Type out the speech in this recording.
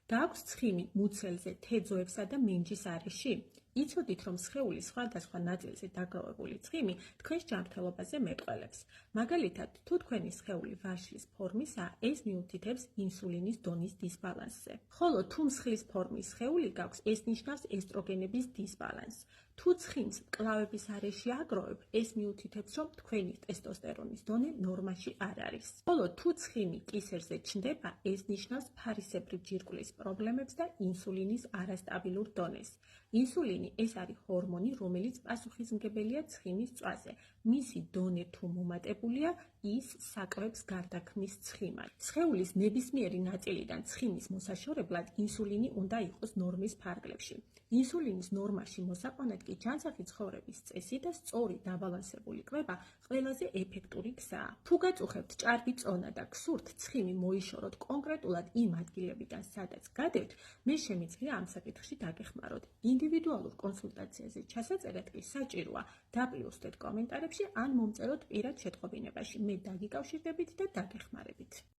და აქვს ცხიმი მუცელზე, თეძოებსა და მინჯის არეში? იცოდით, რომ სხეულის სხვადასხვა ნაწილზე დაგროვებული ცხიმი თქვენს ჯანმრთელობაზე მეტყველებს. მაგალითად, თუ თქვენი სხეული ვაშლის ფორმისაა, ეს მიუთითებს ინსულინის დონის დისბალანსზე. ხოლო თუ მსხლის ფორმის სხეული გაქვს, ეს ნიშნავს ესტროგენების დისბალანსს. თუ ცხიმს მკლავების არეში აგროვებ, ეს მიუთითებს, რომ თქვენი ტესტოსტერონის დონე ნორმაში არ არის. ხოლო თუ ცხიმი კისერზე ჩნდება, ეს ნიშნავს ფარისებრი ჯირკვლის პრობლემებს და ინსულინის არასტაბილურ დონეს. ინსულინი ეს არის ჰორმონი, რომელიც პასუხისმგებელია ცხიმის წვაზე. მისი დონე თუ მომატებულია, ის საკვებს გარდაქმნის ცხიმად. სხეულის ნებისმიერი ნაწილიდან ცხიმის მოსაშორებლად ინსულინი უნდა იყოს ნორმის ფარგლებში. ინსულინის ნორმაში მოსაყვანად კი ჯანსაღი ცხოვრების წესი და სწორი დაბალანსებული კვება ყველაზე ეფექტური გზაა. თუ გაწუხებთ ჭარბი წონა და გსურთ ცხიმი მოიშოროთ კონკრეტულად იმ ადგილებიდან, სადაც გადევთ, მე შემიძლია ამ საკითხში დაგეხმაროთ. ინდივიდუალურ კონსულტაციაზე ჩასაწერად კი საჭიროა დაპლუსდეთ კომენტარებში ან მომწეროთ პირად შეტყობინებაში. მე დაგიკავშირდებით და დაგეხმარებით.